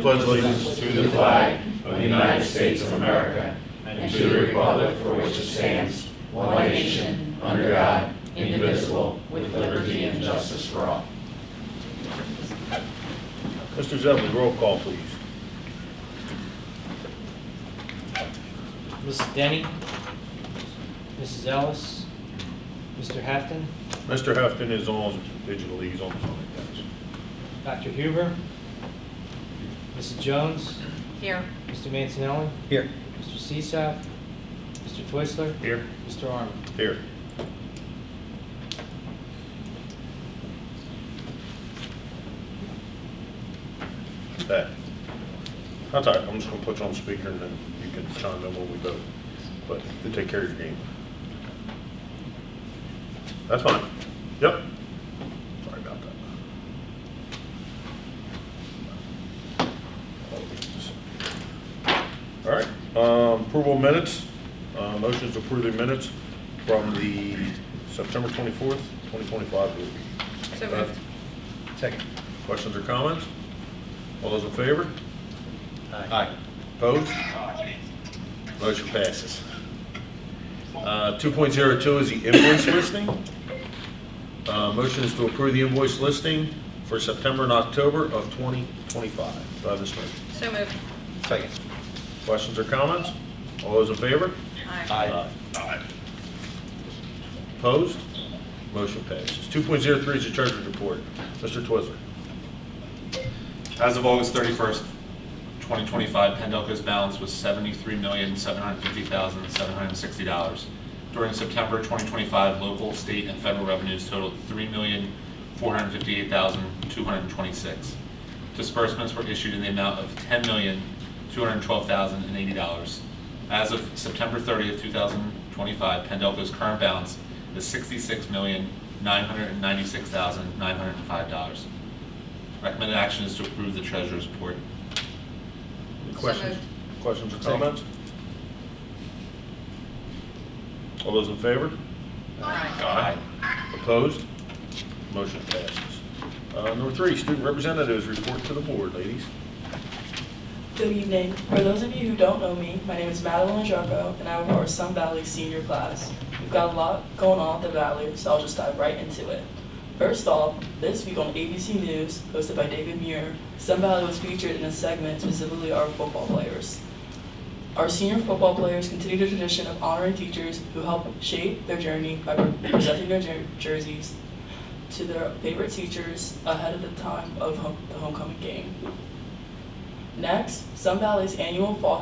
Pledge allegiance to the flag of the United States of America and to the republic for which it stands, one nation, under God, indivisible, with liberty and justice for all. Mr. Zebley, roll call, please. Mrs. Denny, Mrs. Ellis, Mr. Hefton, Mr. Hefton is on digitally, he's on the phone, yes. Dr. Huber, Mrs. Jones, Here. Mr. Mancinelli, Here. Mr. Cesar, Mr. Twisler, Here. Mr. Arman. Here. That. That's all right, I'm just gonna put you on speaker and then you can chime in when we vote. But you take care of your game. That's fine. Yep. Sorry about that. All right, approval of minutes. Motions to approve the minutes from the September 24th, 2025 meeting. So moved. Second. Questions or comments? All those in favor? Aye. Opposed? Motion passes. 2.02 is the invoice listing. Motion is to approve the invoice listing for September and October of 2025. Do I have this motion? So moved. Second. Questions or comments? All those in favor? Aye. Aye. Opposed? Motion passes. 2.03 is the treasurer's report. Mr. Twizzler. As of August 31st, 2025, Pendelco's balance was $73,750,760. During September 2025, local, state, and federal revenues totaled $3,458,226. Disbursements were issued in the amount of $10,212,080. As of September 30th, 2025, Pendelco's current balance is $66,996,905. Recommended action is to approve the treasurer's report. Any So questions? moved. Questions or comments? All those in favor? Aye. Opposed? Motion passes. Number 3, student representatives report to the board, ladies. Good evening. For those of you who don't know me, my name is Madeline Jarko, and I'm our Sun Valley senior class. We've got a lot going on at the Valley, so I'll just dive right into it. First off, this week on ABC News, hosted by David Muir, Sun Valley was featured in a segment specifically our football players. Our senior football players continue the tradition of honoring teachers who help shape their journey by presenting their jerseys to their favorite teachers ahead of the time of the homecoming game. Next, Sun Valley's annual Fall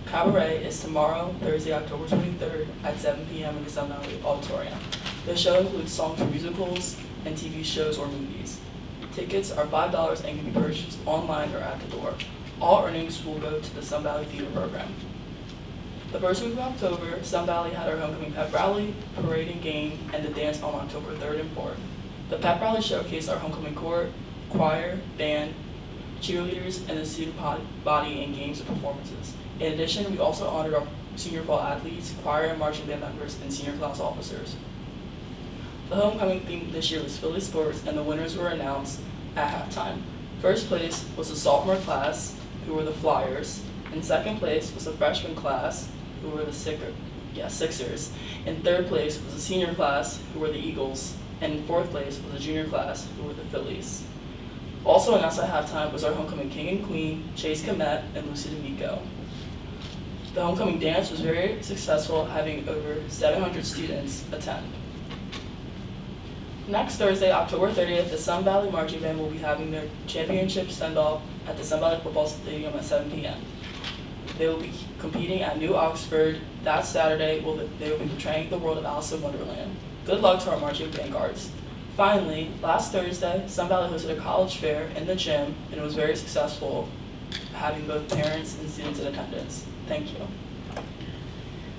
Cabaret is tomorrow, Thursday, October 23rd at 7 p.m. in the Sun Valley Auditorium. The show includes songs from musicals and TV shows or movies. Tickets are $5 and can be purchased online or at the door. All earnings will go to the Sun Valley Theater Program. The first week of October, Sun Valley had our homecoming pep rally, parade and game, and the dance on October 3rd and 4th. The pep rally showcased our homecoming choir, band, cheerleaders, and the student body in games and performances. In addition, we also honored our senior fall athletes, choir and marching band members, and senior class officers. The homecoming theme this year was Philly sports, and the winners were announced at halftime. First place was the sophomore class, who were the Flyers. In second place was the freshman class, who were the Sixers. In third place was the senior class, who were the Eagles. And in fourth place was the junior class, who were the Phillies. Also announced at halftime was our homecoming king and queen, Chase Komet and Lucy D'Amico. The homecoming dance was very successful, having over 700 students attend. Next Thursday, October 30th, the Sun Valley Marching Band will be having their championship send-off at the Sun Valley Football Stadium at 7 p.m. They will be competing at New Oxford. That Saturday, they will be portraying the world of Alice in Wonderland. Good luck to our marching band guards. Finally, last Thursday, Sun Valley hosted a college fair in the gym, and it was very successful, having both parents and students in attendance. Thank you.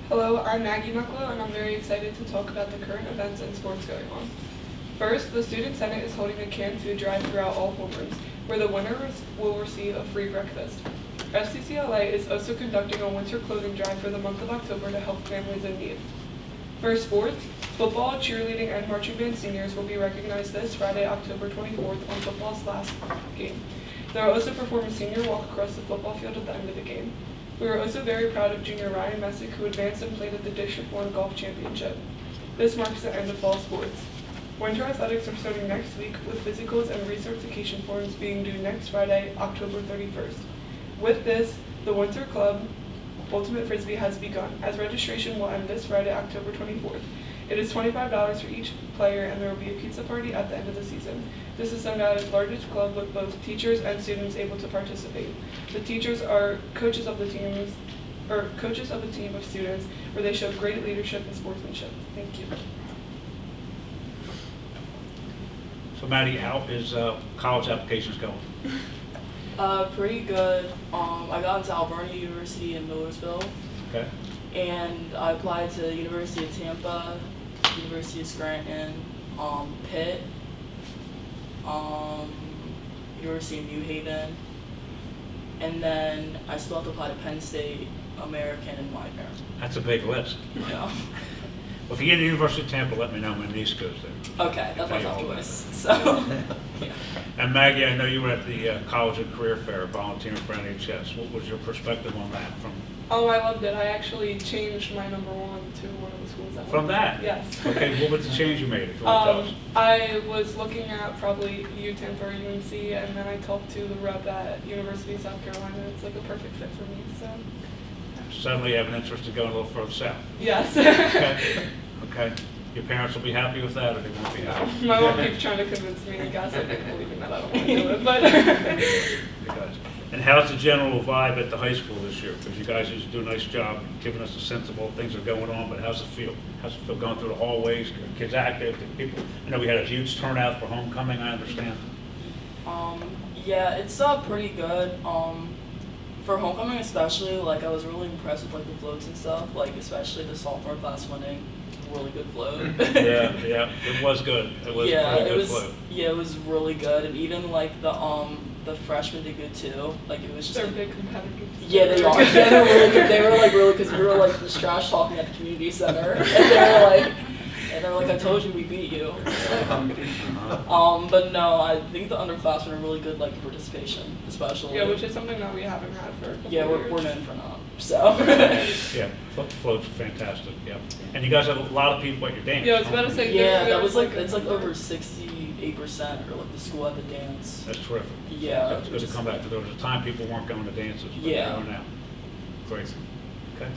Hello, I'm Maggie Mucklow, and I'm very excited to talk about the current events and sports going on. First, the Student Senate is holding a canned food drive throughout all homerooms, where the winners will receive a free breakfast. FCCLA is also conducting a winter clothing drive for the month of October to help families in need. For sports, football, cheerleading, and marching band seniors will be recognized this Friday, October 24th on football's last game. They will also perform a senior walk across the football field at the end of the game. We are also very proud of junior Ryan Messick, who advanced and played at the District 1 Golf Championship. This marks the end of fall sports. Winter athletics are starting next week, with physicals and recertification forms being due next Friday, October 31st. With this, the Winter Club Ultimate Frisbee has begun, as registration will end this Friday, October 24th. It is $25 for each player, and there will be a pizza party at the end of the season. This is Sunvalley's largest club, with both teachers and students able to participate. The teachers are coaches of the team of students, where they show great leadership and sportsmanship. Thank you. So Maddie, how is college applications going? Pretty good. I got into Alberta University in Millersville, Okay. and I applied to University of Tampa, University of Scranton, Pitt, University of New Haven, and then I still have to apply to Penn State, American, and Widener. That's a big list. Yeah. Well, if you get to University of Tampa, let me know. My niece goes there. Okay, that's my Okay, top all choice. So, yeah. And Maggie, I know you were at the College and Career Fair volunteering for NHS. What was your perspective on that? I loved it. I actually changed my number one to one of the schools that From that? Yes. Okay, what was the change you made, if you want to tell us? I was looking at probably UTAMP or UNC, and then I talked to the rep at University of South Carolina. It's like a perfect fit for me, so. Suddenly you have an interest in going a little further south. Yes. Okay. Okay. Your parents will be happy with that, or they won't be happy? My mom keeps trying to convince me, I guess I didn't believe in that, I don't want to do it, but. Gotcha. And how's the general vibe at the high school this year? Because you guys used to do a nice job giving us a sense of all things that are going on, but how's it feel? How's it feel going through the hallways, kids active, people? I know we had a huge turnout for homecoming, I understand. Yeah, it's pretty good. For homecoming especially, like I was really impressed with like the floats and stuff, like especially the sophomore class winning. Really good float. Yeah, it was good. It was a pretty good float. Yeah, it was really good, and even like the freshmen did good too. Like it was just. They're like, big competitors. Yeah, they are. Yeah, they're really good. They were like really, because we were like just trash talking at the community center, and they were like, I told you we beat you. But no, I think the underclassmen are really good, like participation, especially. Yeah, which is something that we haven't had for a couple Yeah, years. we're known for not. So. Yeah, floats are fantastic. Yeah, and you guys have a lot of people at your dance. Yeah, I was about to say. Yeah, there that was like a it's like number. over 68% or like the school at the dance. That's terrific. Yeah. It's good to come back to. There was a time people weren't going to dances, but they Yeah. are now. Great. Okay.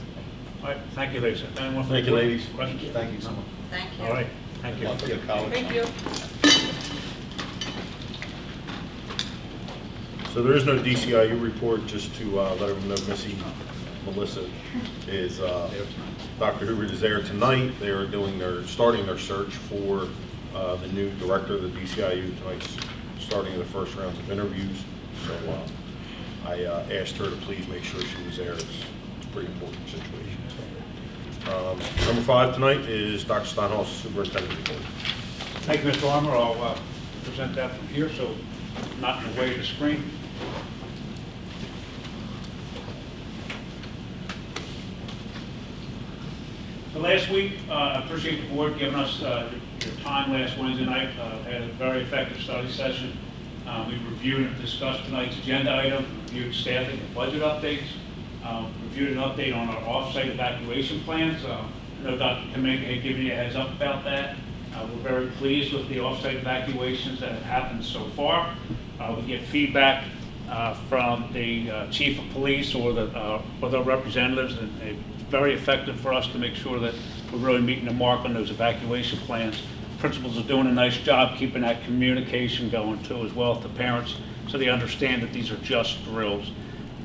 All right. Thank you, ladies. Anyone from Thank the you, group? ladies. Questions? Thank you so much. Thank you. All right. Thank you. Luck for your college. Thank you. So there is no DCIU report, just to let everyone know Missy Melissa is, Dr. Hubert is there tonight. They are starting their search for the new director of the DCIU. Tonight's starting the first rounds of interviews. So I asked her to please make sure she was there. It's a pretty important situation. So, number 5 tonight is Dr. Steinhaus' superintendent report. Thank you, Mr. Armour. I'll present that from here, so not in the way of the screen. So last week, I appreciate the board giving us your time last Wednesday night. Had a very effective study session. We reviewed and discussed tonight's agenda item, reviewed staffing and budget updates, reviewed an update on our off-site evacuation plans. I know Dr. Kaminga had given you a heads up about that. We're very pleased with the off-site evacuations that have happened so far. We get feedback from the chief of police or the representatives, and it's very effective for us to make sure that we're really meeting the mark on those evacuation plans. Principals are doing a nice job keeping that communication going too, as well as the parents, so they understand that these are just drills.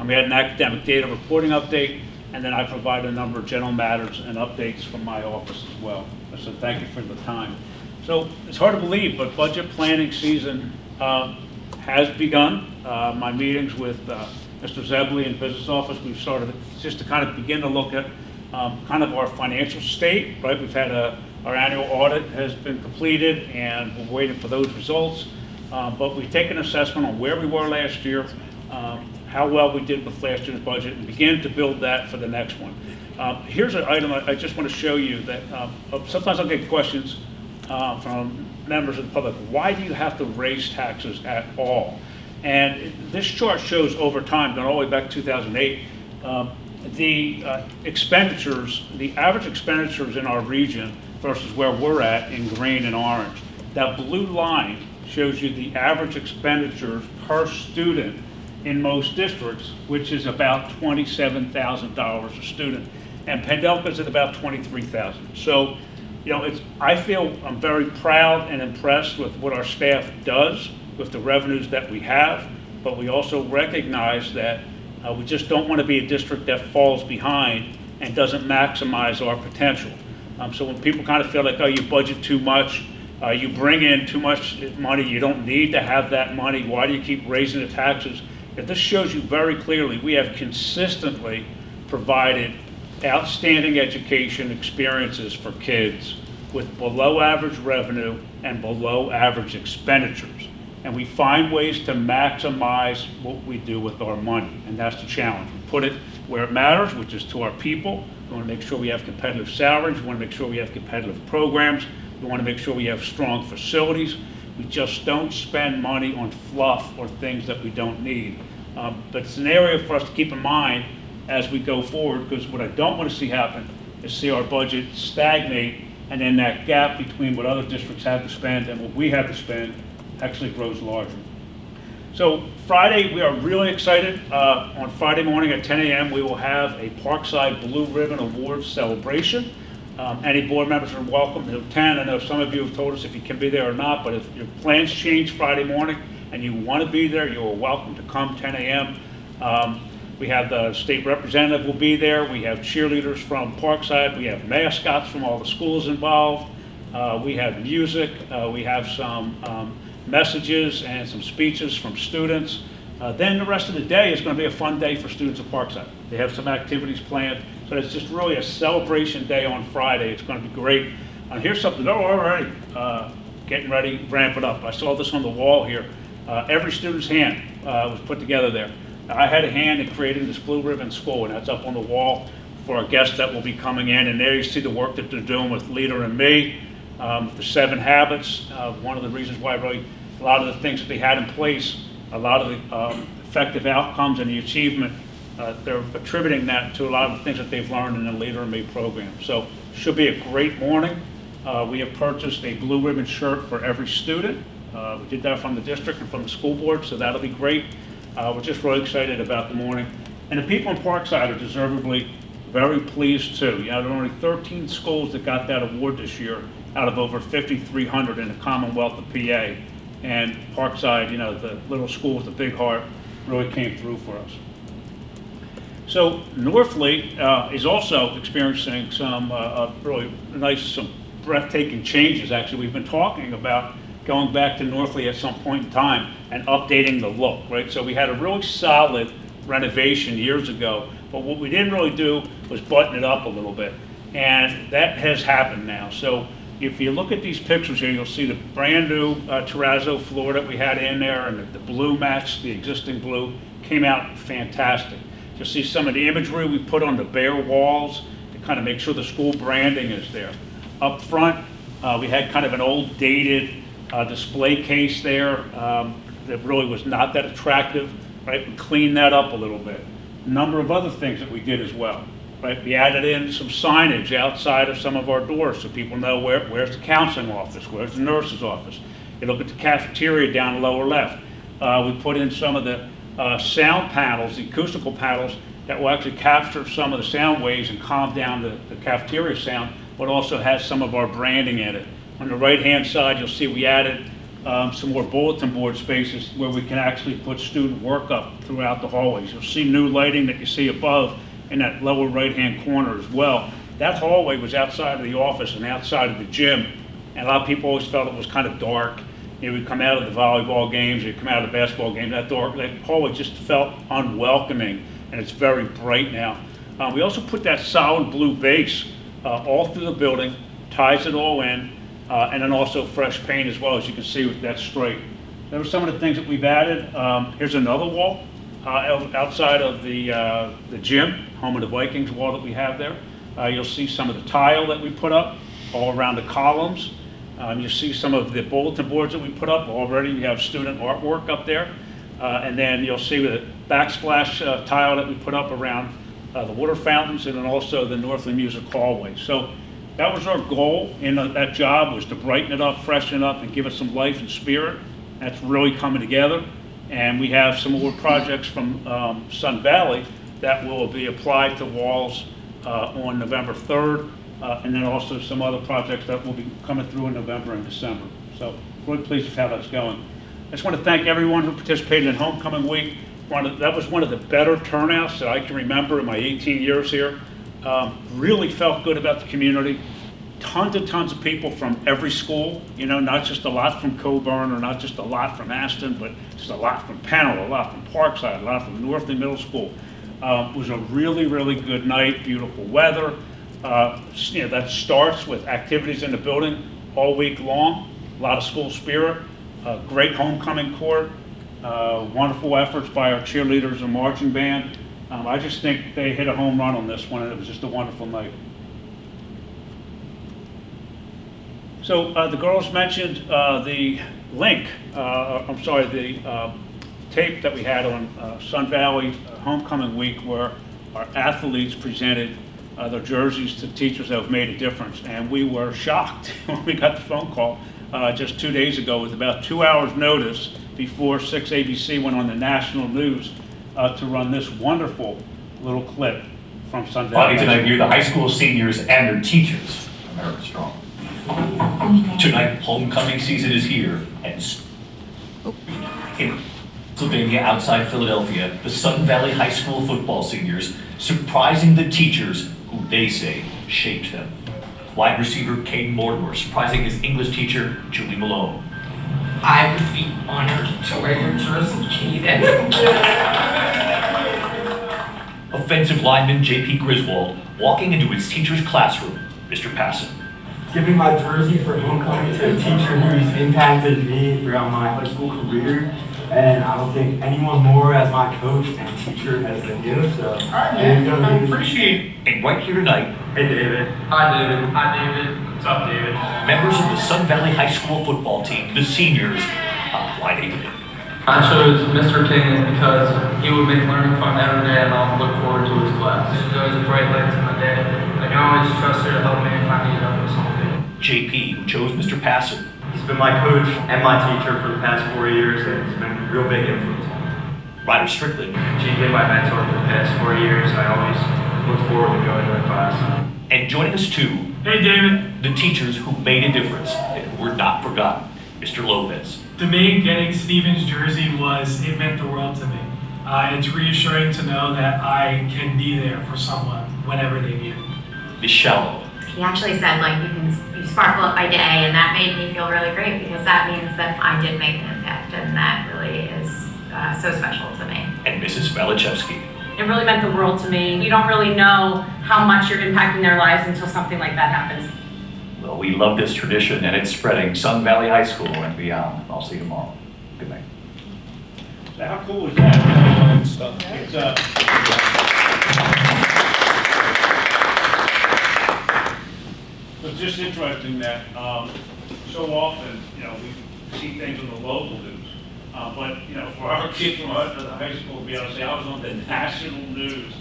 We had an academic data reporting update, and then I provided a number of general matters and updates from my office as well. So thank you for the time. So it's hard to believe, but budget planning season has begun. My meetings with Mr. Zebley in business office, we've started just to kind of begin to look at kind of our financial state, right? We've had our annual audit has been completed, and we're waiting for those results. But we've taken an assessment on where we were last year, how well we did with last year's budget, and begin to build that for the next one. Here's an item I just want to show you that sometimes I'll get questions from members of the public. Why do you have to raise taxes at all? And this chart shows over time, going all the way back to 2008, the expenditures, the average expenditures in our region versus where we're at in green and orange. That blue line shows you the average expenditures per student in most districts, which is about $27,000 a student. And Pendelco's at about $23,000. So, you know, I feel I'm very proud and impressed with what our staff does with the revenues that we have, but we also recognize that we just don't want to be a district that falls behind and doesn't maximize our potential. So when people kind of feel like, oh, you budget too much, you bring in too much money, you don't need to have that money, why do you keep raising the taxes? If this shows you very clearly, we have consistently provided outstanding education experiences for kids with below average revenue and below average expenditures. And we find ways to maximize what we do with our money, and that's the challenge. We put it where it matters, which is to our people. We want to make sure we have competitive salaries. We want to make sure we have competitive programs. We want to make sure we have strong facilities. We just don't spend money on fluff or things that we don't need. But it's an area for us to keep in mind as we go forward, because what I don't want to see happen is see our budget stagnate, and then that gap between what other districts have to spend and what we have to spend actually grows larger. So Friday, we are really excited. On Friday morning at 10 a.m., we will have a Parkside Blue Ribbon Awards celebration. Any board members are welcome to attend. I know some of you have told us if you can be there or not, but if your plans change Friday morning and you want to be there, you are welcome to come 10 a.m. We have the state representative will be there. We have cheerleaders from Parkside. We have mascots from all the schools involved. We have music. We have some messages and some speeches from students. Then the rest of the day is going to be a fun day for students at Parkside. They have some activities planned. So it's just really a celebration day on Friday. It's going to be great. Here's something, they're already getting ready, ramp it up. I saw this on the wall here. Every student's hand was put together there. I had a hand in creating this blue ribbon school, and that's up on the wall for our guests that will be coming in. And there you see the work that they're doing with Leader and me, the 7 habits. One of the reasons why really a lot of the things that they had in place, a lot of the effective outcomes and the achievement, they're attributing that to a lot of the things that they've learned in the Leader and Me program. So should be a great morning. We have purchased a blue ribbon shirt for every student. We did that from the district and from the school board, so that'll be great. We're just really excited about the morning. And the people in Parkside are deservedly very pleased too. You know, there are only 13 schools that got that award this year out of over 5,300 in the Commonwealth of PA. And Parkside, you know, the little school with the big heart, really came through for us. So Northley is also experiencing some really nice, some breathtaking changes. Actually, we've been talking about going back to Northley at some point in time and updating the look, right? So we had a really solid renovation years ago, but what we didn't really do was button it up a little bit. And that has happened now. So if you look at these pictures here, you'll see the brand new terrazzo floor that we had in there, and the blue matched the existing blue, came out fantastic. You'll see some of the imagery we put on the bare walls to kind of make sure the school branding is there. Up front, we had kind of an old dated display case there that really was not that attractive, right? We cleaned that up a little bit. A number of other things that we did as well, right? We added in some signage outside of some of our doors so people know where's the counseling office, where's the nurse's office. You look at the cafeteria down the lower left. We put in some of the sound panels, the acoustical panels that will actually capture some of the sound waves and calm down the cafeteria sound, but also has some of our branding in it. On the right-hand side, you'll see we added some more bulletin board spaces where we can actually put student work up throughout the hallways. You'll see new lighting that you see above in that lower right-hand corner as well. That hallway was outside of the office and outside of the gym, and a lot of people always felt it was kind of dark. You know, we'd come out of the volleyball games, we'd come out of the basketball games, that hallway just felt unwelcoming, and it's very bright now. We also put that solid blue base all through the building, ties it all in, and then also fresh paint as well, as you can see with that straight. Those are some of the things that we've added. Here's another wall outside of the gym, home of the Vikings wall that we have there. You'll see some of the tile that we put up all around the columns. You'll see some of the bulletin boards that we put up. Already we have student artwork up there. And then you'll see the backsplash tile that we put up around the water fountains and then also the Northland Music Hallway. So that was our goal in that job, was to brighten it up, freshen it up, and give it some life and spirit. That's really coming together. And we have some more projects from Sun Valley that will be applied to walls on November 3rd, and then also some other projects that will be coming through in November and December. So really pleased with how that's going. I just want to thank everyone who participated in Homecoming Week. That was one of the better turnouts that I can remember in my 18 years here. Really felt good about the community. Tons of people from every school, you know, not just a lot from Coburn or not just a lot from Aston, but just a lot from Pennell, a lot from Parkside, a lot from Northland Middle School. It was a really good night, beautiful weather. You know, that starts with activities in the building all week long, a lot of school spirit, great homecoming court, wonderful efforts by our cheerleaders and marching band. I just think they hit a home run on this one, and it was just a wonderful night. So the girls mentioned the link, the tape that we had on Sun Valley Homecoming Week where our athletes presented their jerseys to teachers that have made a difference. And we were shocked when we got the phone call just 2 days ago with about 2 hours notice before 6 ABC went on the national news to run this wonderful little clip from Sun Valley. Tonight, you're the high school seniors and their teachers. America Strong. Tonight, homecoming season is here, and in Pennsylvania, outside Philadelphia, the Sun Valley High School football seniors surprising the teachers who they say shaped them. Wide receiver Caden Mortimer surprising his English teacher Julie Malone. I would be honored to wear your jersey, Caden. Offensive lineman J.P. Griswold walking into his teacher's classroom, Mr. Passon. Giving my jersey for homecoming to a teacher who's impacted me throughout my high school career, and I don't think anyone more as my coach and teacher has been you. So, I appreciate it. And right here tonight, hey David. Hi David. Hi David. What's up, David? members of the Sun Valley High School football team, the seniors, why they did it. I chose Mr. King because he would make learning fun every day and I'll look forward to his class. He's always a bright light to my day. I can always trust her to help me if I need help with something. JP, who chose Mr. Passon. He's been my coach and my teacher for the past 4 years, and he's been a real big influence on me. Ryder Strickland. She's been my mentor for the past 4 years. I always look forward to going to her class. And joining us too, Hey David. the teachers who made a difference and who were not forgotten, Mr. Lopez. To me, getting Steven's jersey it meant the world to me. It's reassuring to know that I can be there for someone whenever they need it. Ms. Shallow. He actually said, like, you sparkle up my day, and that made me feel really great because that means that I did make an impact, and that really is so special to me. And Mrs. Velichevsky. It really meant the world to me. You don't really know how much you're impacting their lives until something like that happens. Well, we love this tradition and it's spreading Sun Valley High School and beyond. I'll see you tomorrow. Good night. So how cool is that? It's, it's just interesting that so often, you know, we see things on the local news, but you know, for our kids from the high school to be able to say I was on the national news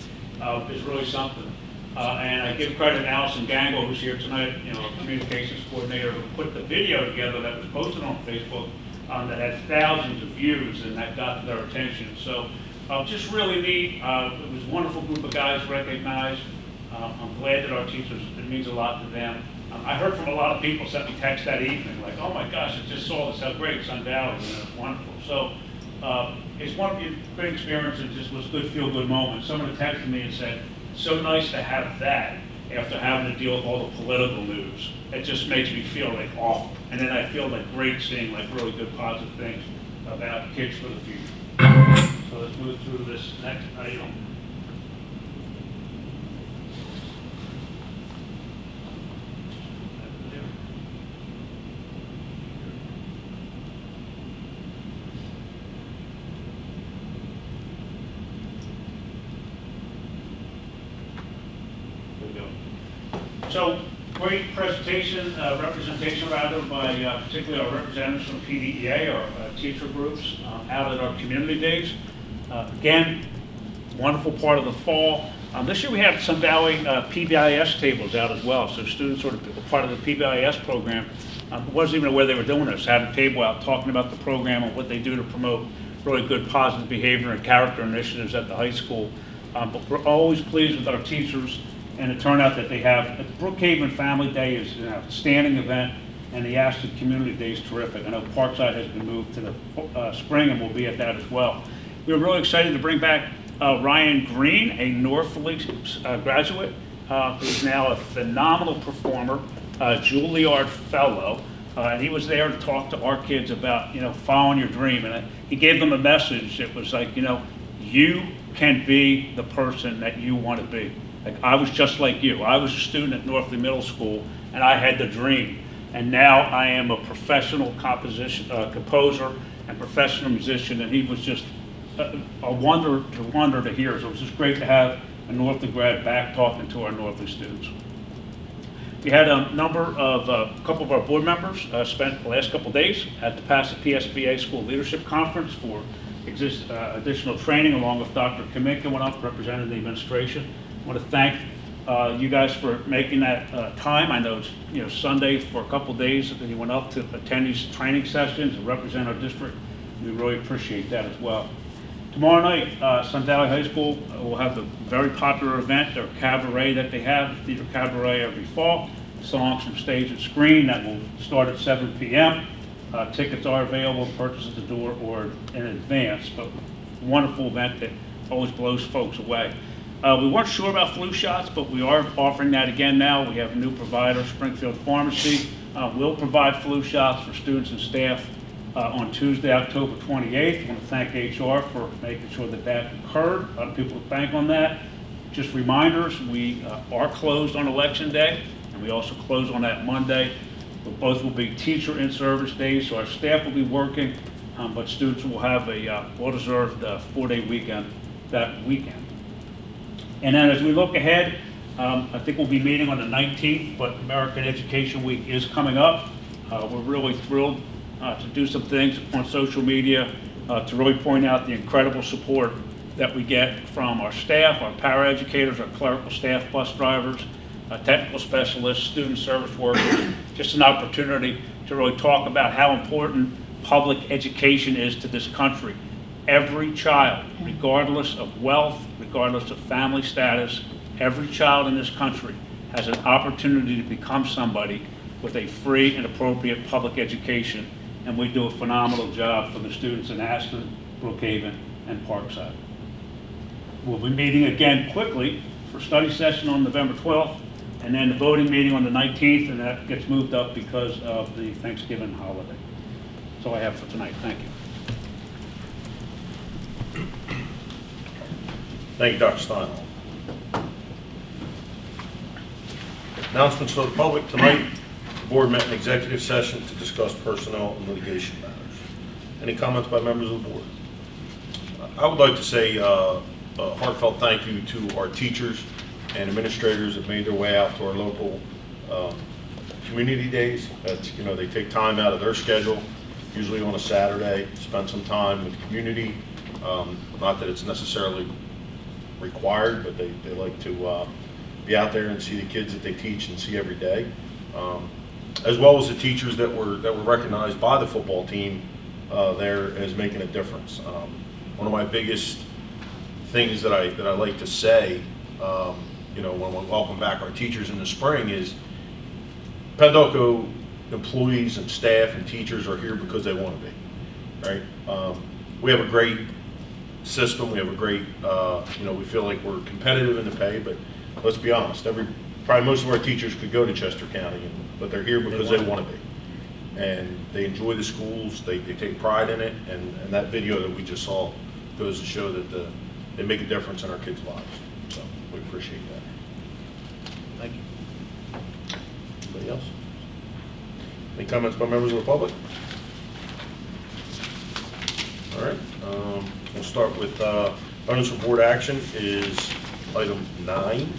is really something. And I give credit to Allison Gangle, who's here tonight, you know, our communications coordinator, who put the video together that was posted on Facebook that had thousands of views, and that got their attention. So just really neat. It was a wonderful group of guys recognized. I'm glad that our teachers, it means a lot to them. I heard from a lot of people sent me text that evening, like, oh my gosh, I just saw this, how great, Sun Valley, you know, it's wonderful. So it's one of the great experiences, it just was a good feel-good moment. Someone texted me and said, so nice to have that after having to deal with all the political news. It just makes me feel like awful. And then I feel like great seeing like really good positive things about kids for the future. So let's move through this next item. So, great representation rather, by particularly our representatives from PDEA, our teacher groups, out at our community days. Again, wonderful part of the fall. This year we had some Valley PBIS tables out as well, so students sort of part of the PBIS program wasn't even aware they were doing this, had a table out talking about the program and what they do to promote really good positive behavior and character initiatives at the high school. But we're always pleased with our teachers and the turnout that they have. The Brookhaven Family Day is an outstanding event, and the Aston Community Day is terrific. I know Parkside has been moved to the spring, and we'll be at that as well. We were really excited to bring back Ryan Green, a Norfolk graduate, who's now a phenomenal performer, Juilliard Fellow, and he was there to talk to our kids about, following your dream. And he gave them a message that was like, you can be the person that you want to be. Like, I was just like you. I was a student at Norfolk Middle School, and I had the dream. And now I am a professional composer and professional musician, and he was just a wonder to hear. So it was just great to have a Norfolk grad back talking to our Norfolk students. We had a couple of our board members spent the last couple of days at the PSBA School Leadership Conference for additional training, along with Dr. Kaminka went up representing the administration. I want to thank you guys for making that time. I know it's Sunday for a couple of days that you went up to attend these training sessions and represent our district. We really appreciate that as well. Tomorrow night, Sun Valley High School will have the very popular event, their cabaret that they have, theater cabaret every fall, songs from stage and screen that will start at 7 p.m. Tickets are available, purchase at the door or in advance, but wonderful event that always blows folks away. We weren't sure about flu shots, but we are offering that again now. We have a new provider, Springfield Pharmacy. Will provide flu shots for students and staff on Tuesday, October 28th. I want to thank HR for making sure that occurred. A lot of people bank on that. Just reminders, we are closed on Election Day, and we also close on that Monday. But both will be teacher in-service days, so our staff will be working, but students will have a well-deserved 4-day weekend that weekend. And then as we look ahead, I think we'll be meeting on the 19th, but American Education Week is coming up. We're really thrilled to do some things on social media to really point out the incredible support that we get from our staff, our paraeducators, our clerical staff, bus drivers, technical specialists, student service workers. Just an opportunity to really talk about how important public education is to this country. Every child, regardless of wealth, regardless of family status, every child in this country has an opportunity to become somebody with a free and appropriate public education, and we do a phenomenal job for the students in Aston, Brookhaven, and Parkside. We'll be meeting again quickly for study session on November 12th, and then the voting meeting on the 19th, and that gets moved up because of the Thanksgiving holiday. That's all I have for tonight. Thank you. Thank you, Dr. Steinhall. Announcements for the public. Tonight, the board met in executive session to discuss personnel and litigation matters. Any comments by members of the board? I would like to say a heartfelt thank you to our teachers and administrators that made their way out to our local community days. That's, they take time out of their schedule, usually on a Saturday, spend some time with the community. Not that it's necessarily required, but they like to be out there and see the kids that they teach and see every day, as well as the teachers that were recognized by the football team there as making a difference. One of my biggest things that I like to say, when we welcome back our teachers in the spring, is Pendelco employees and staff and teachers are here because they want to be, right? We have a great system. We have a great, we feel like we're competitive in the pay, but let's be honest, probably most of our teachers could go to Chester County, but they're here because they want to be. And they enjoy the schools, they take pride in it, and that video that we just saw goes to show that they make a difference in our kids' lives. So we appreciate that. Thank you. Anybody else? Any comments by members of the public? All right. We'll start with items for board action is item 9.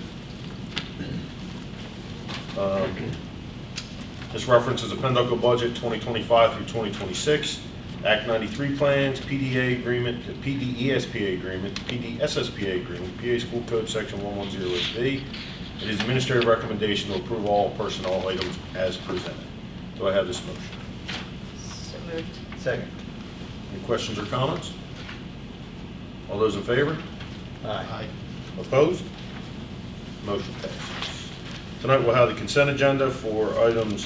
This references the Penducco budget 2025 through 2026, Act 93 plans, PDA agreement, PDESPA agreement, PDSSPA agreement, PA School Code Section 110B. It is administrative recommendation to approve all personnel items as presented. Do I have this motion? So moved. Second. Any questions or comments? All those in favor? Aye. Opposed? Motion passes. Tonight we'll have the consent agenda for items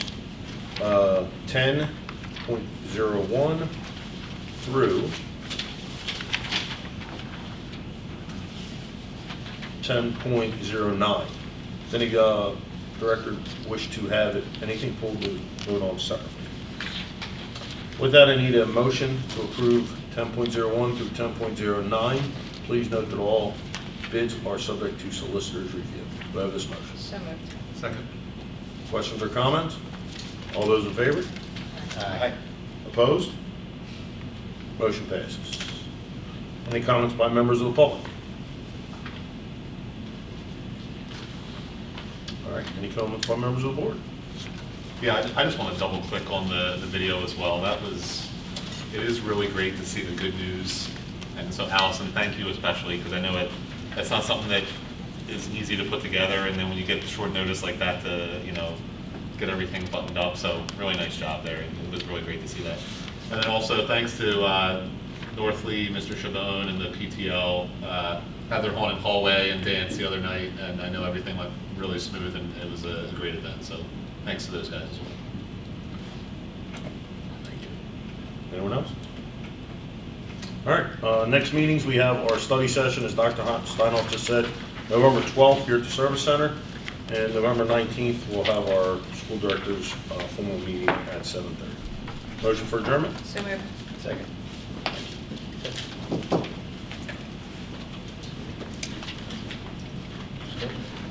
10.01 through 10.09. Does any director wish to have anything pulled to vote on separately? With that, I need a motion to approve 10.01 through 10.09. Please note that all bids are subject to solicitor's review. Do I have this motion? So moved. Second. Questions or comments? All those in favor? Aye. Opposed? Motion passes. Any comments by members of the public? All right, any comments by members of the board? Yeah, I just want to double click on the video as well. It is really great to see the good news. And so Allison, thank you especially, because I know that's not something that is easy to put together, and then when you get short notice like that to, get everything buttoned up. So really nice job there, and it was really great to see that. And then also thanks to Northley, Mr. Chabon, and the PTL, had their haunted hallway and dance the other night, and I know everything went really smooth, and it was a great event. So thanks to those guys as well. Thank you. Anyone else? All right, next meetings, we have our study session, as Dr. Steinhoff just said, November 12th here at the Service Center, and November 19th, we'll have our school director's formal meeting at 7:30. Motion for adjournment? So moved. Second.